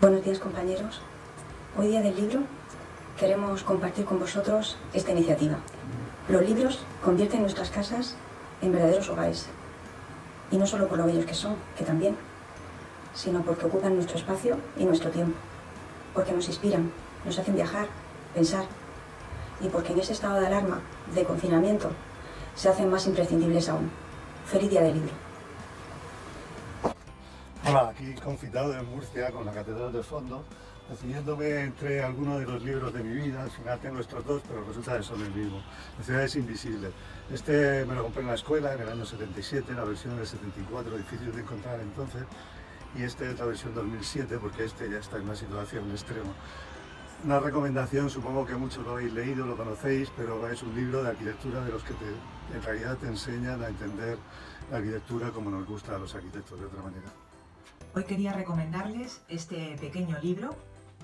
Buenos días, compañeros. Hoy, día del libro, queremos compartir con vosotros esta iniciativa. Los libros convierten nuestras casas en verdaderos hogares. Y no solo por lo bellos que son, que también, sino porque ocupan nuestro espacio y nuestro tiempo. Porque nos inspiran, nos hacen viajar, pensar. Y porque en ese estado de alarma, de confinamiento, se hacen más imprescindibles aún. Feliz día del libro. Hola, aquí confitado en Murcia con la catedral de fondo, decidiéndome entre algunos de los libros de mi vida. Al final tengo estos dos, pero resulta que son el mismo. Ciudades invisibles. Este me lo compré en la escuela en el año 77, la versión del 74, difícil de encontrar entonces, y este es la versión 2007 porque este ya está en una situación extrema. Una recomendación, supongo que muchos lo habéis leído, lo conocéis, pero es un libro de arquitectura de los que en realidad te enseñan a entender la arquitectura como nos gusta a los arquitectos de otra manera. Hoy quería recomendarles este pequeño libro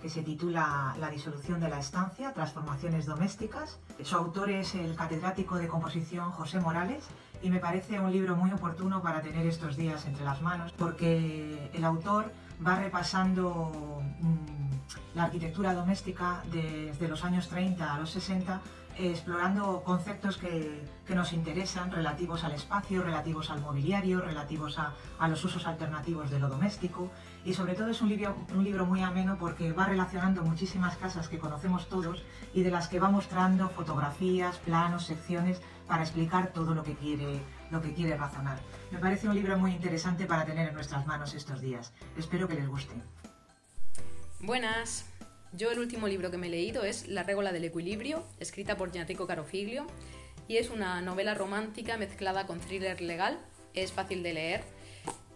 que se titula La disolución de la estancia, transformaciones domésticas. Su autor es el catedrático de composición José Morales y me parece un libro muy oportuno para tener estos días entre las manos porque el autor va repasando la arquitectura doméstica desde los años 30 a los 60, explorando conceptos que nos interesan relativos al espacio, relativos al mobiliario, relativos a los usos alternativos de lo doméstico, y sobre todo es un libro muy ameno porque va relacionando muchísimas casas que conocemos todos y de las que va mostrando fotografías, planos, secciones para explicar todo lo que quiere razonar. Me parece un libro muy interesante para tener en nuestras manos estos días. Espero que les guste. Buenas. Yo el último libro que me he leído es La Régola del Equilibrio, escrita por Gianrico Carofiglio, y es una novela romántica mezclada con thriller legal. Es fácil de leer.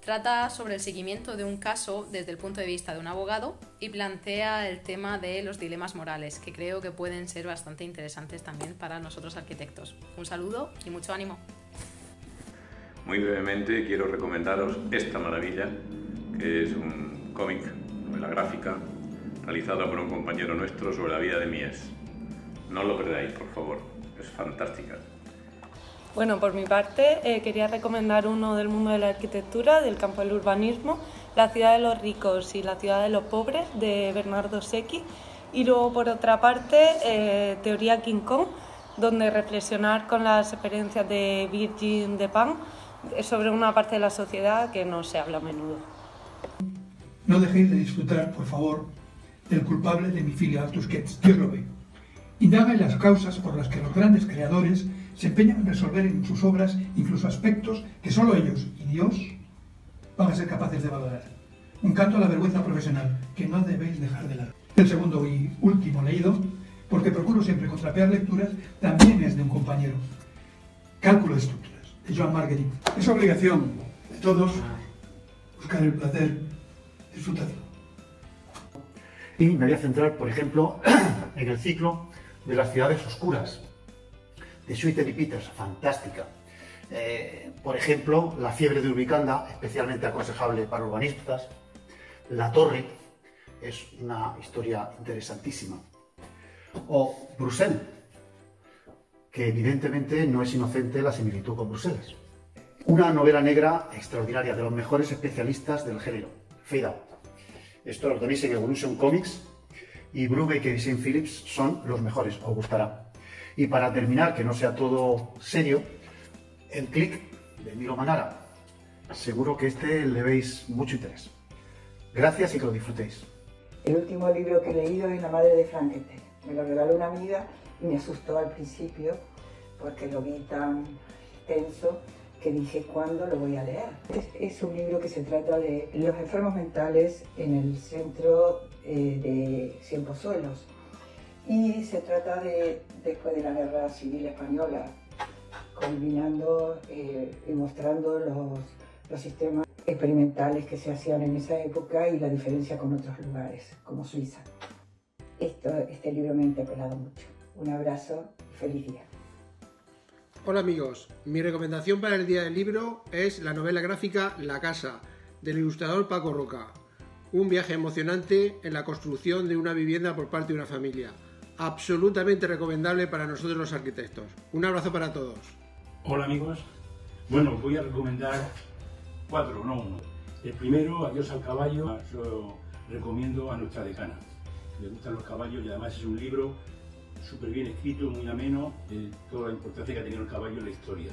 Trata sobre el seguimiento de un caso desde el punto de vista de un abogado y plantea el tema de los dilemas morales, que creo que pueden ser bastante interesantes también para nosotros arquitectos. Un saludo y mucho ánimo. Muy brevemente quiero recomendaros esta maravilla, que es un cómic, novela gráfica, realizada por un compañero nuestro sobre la vida de Mies. No lo perdáis, por favor, es fantástica. Bueno, por mi parte, quería recomendar uno del mundo de la arquitectura, del campo del urbanismo, La ciudad de los ricos y la ciudad de los pobres, de Bernardo Secchi. Y luego, por otra parte, Teoría King Kong, donde reflexionar con las experiencias de Virgin de Pan sobre una parte de la sociedad que no se habla a menudo. No dejéis de disfrutar, por favor, del culpable de mi filia Tusquets, Dios lo ve. Indaga en las causas por las que los grandes creadores se empeñan en resolver en sus obras incluso aspectos que solo ellos y Dios van a ser capaces de valorar. Un canto a la vergüenza profesional que no debéis dejar de lado. El segundo y último leído, porque procuro siempre contrapear lecturas, también es de un compañero. Cálculo de estructuras, de Joan Marguerite. Es obligación de todos buscar el placer, disfrutarlo. Y me voy a centrar, por ejemplo, en el ciclo de las ciudades oscuras, de Schuiter y Peters, fantástica. Por ejemplo, La fiebre de Urbicanda, especialmente aconsejable para urbanistas. La torre, es una historia interesantísima. O Bruselas, que evidentemente no es inocente la similitud con Bruselas. Una novela negra extraordinaria, de los mejores especialistas del género, Fade Out. Esto lo tenéis en Evolution Comics y Brubaker y St. Phillips son los mejores, os gustará. Y para terminar, que no sea todo serio, El Click de Milo Manara. Seguro que este le veis mucho interés. Gracias y que lo disfrutéis. El último libro que he leído es La madre de Frankenstein. Me lo regaló una amiga y me asustó al principio porque lo vi tan tenso que dije, ¿cuándo lo voy a leer? Es un libro que se trata de los enfermos mentales en el centro de Cienpozuelos. Y se trata de después de la Guerra Civil Española, combinando y mostrando los sistemas experimentales que se hacían en esa época y la diferencia con otros lugares, como Suiza. Este libro me ha interpelado mucho. Un abrazo y feliz día. Hola amigos, mi recomendación para el Día del Libro es la novela gráfica La Casa, del ilustrador Paco Roca. Un viaje emocionante en la construcción de una vivienda por parte de una familia. Absolutamente recomendable para nosotros los arquitectos. Un abrazo para todos. Hola amigos, bueno, voy a recomendar 4, no 1. El primero, Adiós al caballo, recomiendo a nuestra decana, que le gustan los caballos y además es un libro súper bien escrito, muy ameno, de toda la importancia que ha tenido el caballo en la historia.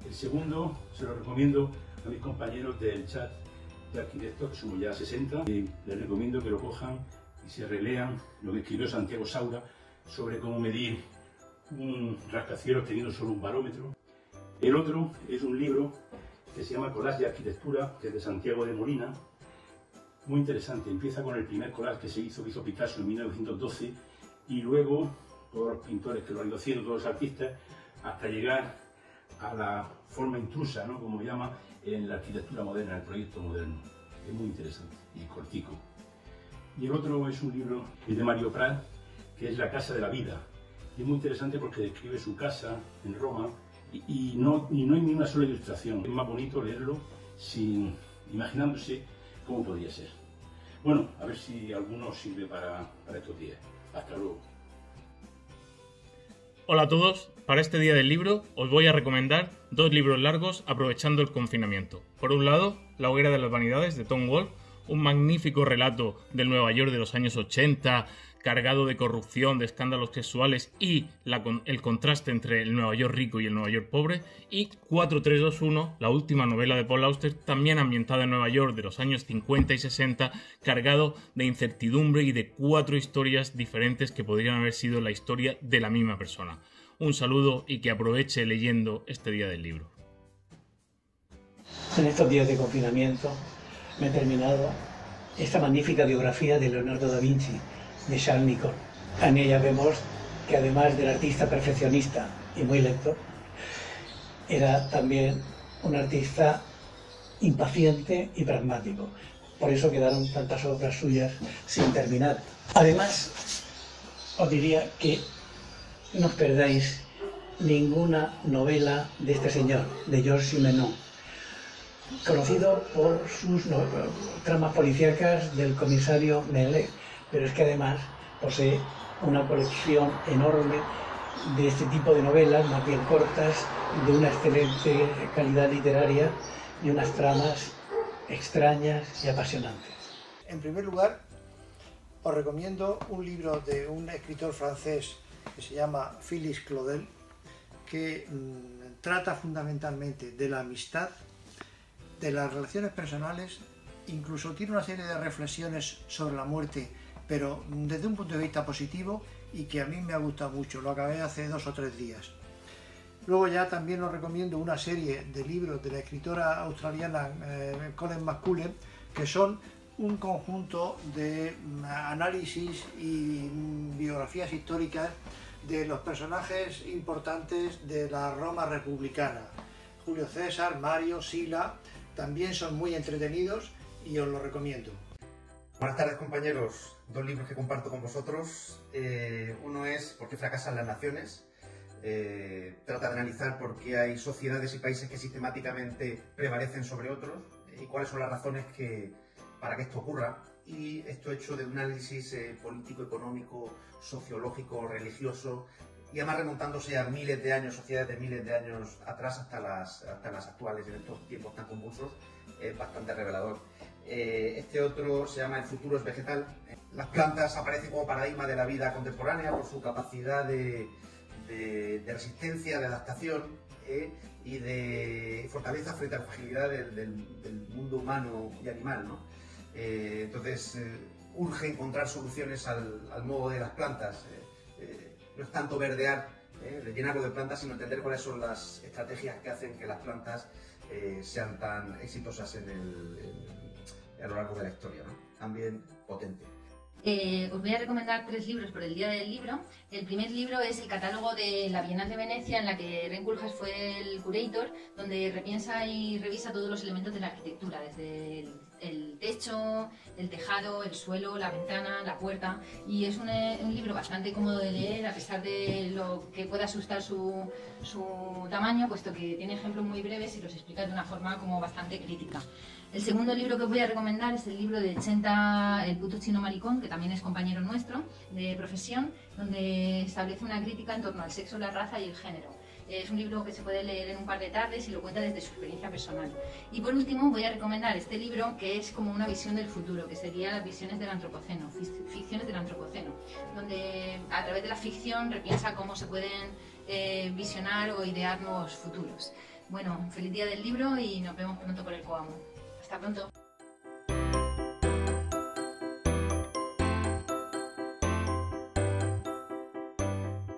El segundo se lo recomiendo a mis compañeros del chat de arquitectos, que somos ya 60, y les recomiendo que lo cojan y se relean lo que escribió Santiago Saura sobre cómo medir un rascacielos teniendo solo un barómetro. El otro es un libro que se llama Collage de Arquitectura, que es de Santiago de Molina, muy interesante. Empieza con el primer collage que hizo Picasso en 1912 y luego todos los pintores que lo han ido haciendo, todos los artistas, hasta llegar a la forma intrusa, ¿no?, como llama, en la arquitectura moderna, el proyecto moderno. Es muy interesante y cortico. Y el otro es un libro de Mario Prat, que es La casa de la vida. Y es muy interesante porque describe su casa en Roma y no hay ni una sola ilustración. Es más bonito leerlo imaginándose cómo podría ser. Bueno, a ver si alguno sirve para estos días. Hasta luego. Hola a todos, para este día del libro os voy a recomendar 2 libros largos aprovechando el confinamiento. Por un lado, La hoguera de las vanidades de Tom Wolfe, un magnífico relato del Nueva York de los años 80, cargado de corrupción, de escándalos sexuales y el contraste entre el Nueva York rico y el Nueva York pobre, y 4321, la última novela de Paul Auster, también ambientada en Nueva York de los años 50 y 60, cargado de incertidumbre y de 4 historias diferentes que podrían haber sido la historia de la misma persona. Un saludo y que aproveche leyendo este día del libro. En estos días de confinamiento me he terminado esta magnífica biografía de Leonardo da Vinci, de Charles Nicole. En ella vemos que además del artista perfeccionista y muy lector, era también un artista impaciente y pragmático. Por eso quedaron tantas obras suyas sin terminar. Además, os diría que no os perdáis ninguna novela de este señor, de Georges Simenon, conocido por sus tramas policíacas del comisario Mellet, pero es que además posee una colección enorme de este tipo de novelas, más bien cortas, de una excelente calidad literaria y unas tramas extrañas y apasionantes. En primer lugar, os recomiendo un libro de un escritor francés que se llama Phyllis Claudel, que trata fundamentalmente de la amistad, de las relaciones personales, incluso tiene una serie de reflexiones sobre la muerte, pero desde un punto de vista positivo y que a mí me ha gustado mucho. Lo acabé hace 2 o 3 días. Luego ya también os recomiendo una serie de libros de la escritora australiana Colleen McCullers, que son un conjunto de análisis y biografías históricas de los personajes importantes de la Roma republicana. Julio César, Mario, Sila, también son muy entretenidos y os los recomiendo. Buenas tardes, compañeros. 2 libros que comparto con vosotros. Uno es ¿Por qué fracasan las naciones? Trata de analizar por qué hay sociedades y países que sistemáticamente prevalecen sobre otros y cuáles son las razones para que esto ocurra. Y esto hecho de un análisis político, económico, sociológico, religioso, y además remontándose a miles de años, sociedades de miles de años atrás hasta las actuales, en estos tiempos tan convulsos, es bastante revelador. Este otro se llama El futuro es vegetal. Las plantas aparecen como paradigma de la vida contemporánea por su capacidad de resistencia, de adaptación y de fortaleza frente a la fragilidad del mundo humano y animal, ¿no? Entonces urge encontrar soluciones al modo de las plantas. No es tanto verdear, de llenarlo de plantas, sino entender cuáles son las estrategias que hacen que las plantas sean tan exitosas a lo largo de la historia, ¿no? También potente. Os voy a recomendar 3 libros por el Día del Libro. El primer libro es el catálogo de la Bienal de Venecia, en la que Ren Koolhaas fue el curator, donde repiensa y revisa todos los elementos de la arquitectura, desde el techo, el tejado, el suelo, la ventana, la puerta, y es un libro bastante cómodo de leer, a pesar de lo que pueda asustar su tamaño, puesto que tiene ejemplos muy breves y los explica de una forma como bastante crítica. El segundo libro que os voy a recomendar es el libro de Chenta, el puto chino maricón, que también es compañero nuestro de profesión, donde establece una crítica en torno al sexo, la raza y el género. Es un libro que se puede leer en un par de tardes y lo cuenta desde su experiencia personal. Y por último voy a recomendar este libro que es como una visión del futuro, que sería Las visiones del antropoceno, ficciones del antropoceno, donde a través de la ficción repiensa cómo se pueden visionar o idear nuevos futuros. Bueno, feliz día del libro y nos vemos pronto por el Coamo. Hasta pronto.